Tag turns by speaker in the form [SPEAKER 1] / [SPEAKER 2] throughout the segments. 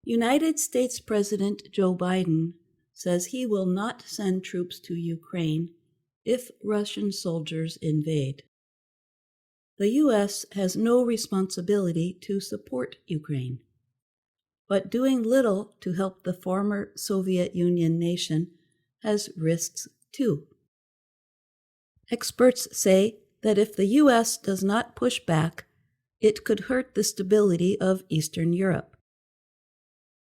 [SPEAKER 1] United States President Joe Biden says he will not send troops to Ukraine if Russian soldiers invade. The U.S. has no responsibility to support Ukraine, but doing little to help the former Soviet Union nation has risks too. Experts say that if the U.S. does not push back, it could hurt the stability of Eastern Europe.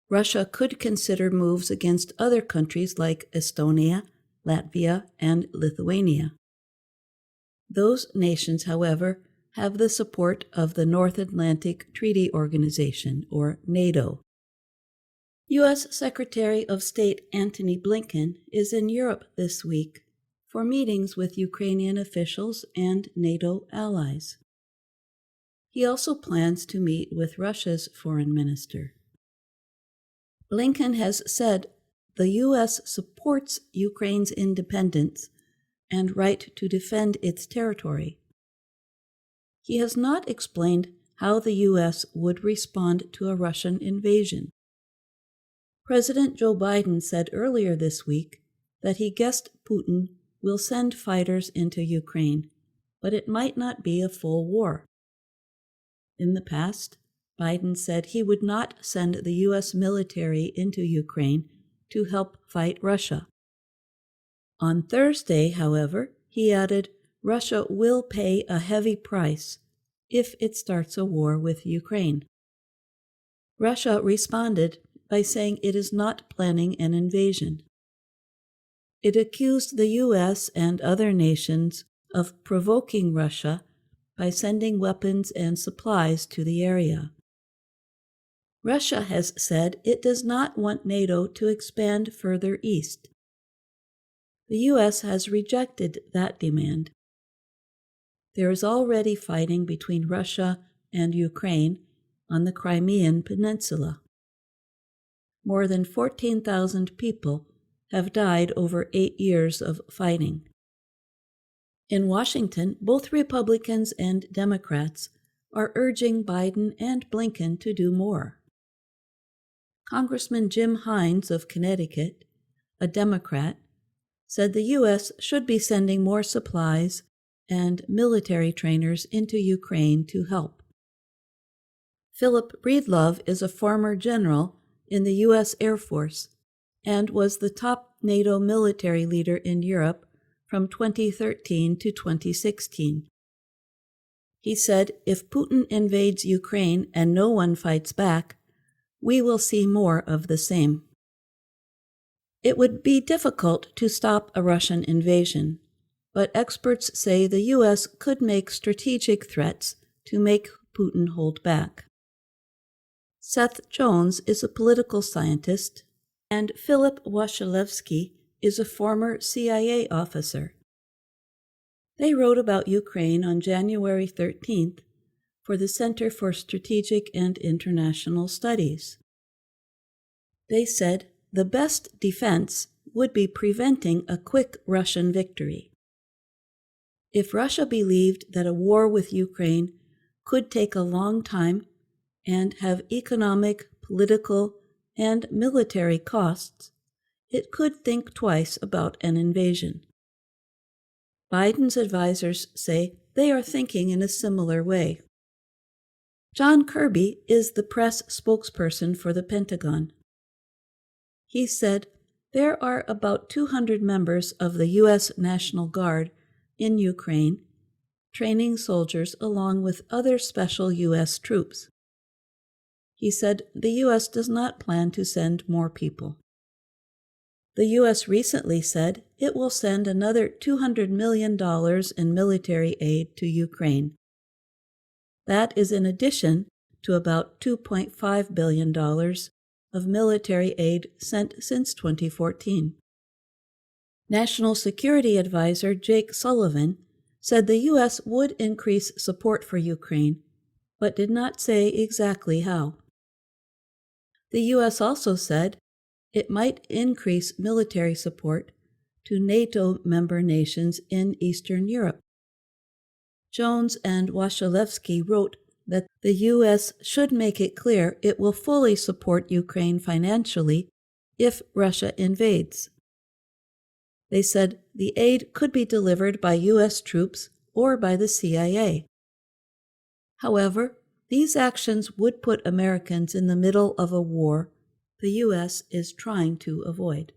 [SPEAKER 1] Russia could consider moves against other countries like Estonia, Latvia, and Lithuania. Those nations, however, have the support of the North Atlantic Treaty Organization, or NATO. U.S. Secretary of State Antony Blinken is in Europe this week for meetings with Ukrainian officials and NATO allies. He also plans to meet with Russia's foreign minister. Blinken has said the U.S. supports Ukraine's independence and right to defend its territory. He has not explained how the U.S. would respond to a Russian invasion. President Joe Biden said earlier this week that he guessed Putin will send fighters into Ukraine, but it might not be a full war. In the past, Biden said he would not send the U.S. military into Ukraine to help fight Russia. On Thursday, however, he added Russia will pay a heavy price if it starts a war with Ukraine. Russia responded by saying it is not planning an invasion. It accused the U.S. and other nations of provoking Russia by sending weapons and supplies to the area. Russia has said it does not want NATO to expand further east. The U.S. has rejected that demand. There is already fighting between Russia and Ukraine on the Crimean Peninsula. More than 14,000 people have died over 8 years of fighting. In Washington, both Republicans and Democrats are urging Biden and Blinken to do more. Congressman Jim Hines of Connecticut, a Democrat, said the U.S. should be sending more supplies and military trainers into Ukraine to help. Philip Breedlove is a former general in the U.S. Air Force and was the top NATO military leader in Europe from 2013 to 2016. He said, if Putin invades Ukraine and no one fights back, we will see more of the same. It would be difficult to stop a Russian invasion, but experts say the U.S. could make strategic threats to make Putin hold back. Seth Jones is a political scientist, and Philip Wasilewski is a former CIA officer. They wrote about Ukraine on January 13th for the Center for Strategic and International Studies. They said the best defense would be preventing a quick Russian victory. If Russia believed that a war with Ukraine could take a long time and have economic, political, and military costs, it could think twice about an invasion. Biden's advisors say they are thinking in a similar way. John Kirby is the press spokesperson for the Pentagon. He said, there are about 200 members of the U.S. National Guard in Ukraine, training soldiers along with other special U.S. troops. He said the U.S. does not plan to send more people. The U.S. recently said it will send another $200 million in military aid to Ukraine. That is in addition to about $2.5 billion of military aid sent since 2014. National Security Advisor Jake Sullivan said the U.S. would increase support for Ukraine, but did not say exactly how. The U.S. also said it might increase military support to NATO member nations in Eastern Europe. Jones and Wasilewski wrote that the U.S. should make it clear it will fully support Ukraine financially if Russia invades. They said the aid could be delivered by U.S. troops or by the CIA. However, these actions would put Americans in the middle of a war the U.S. is trying to avoid.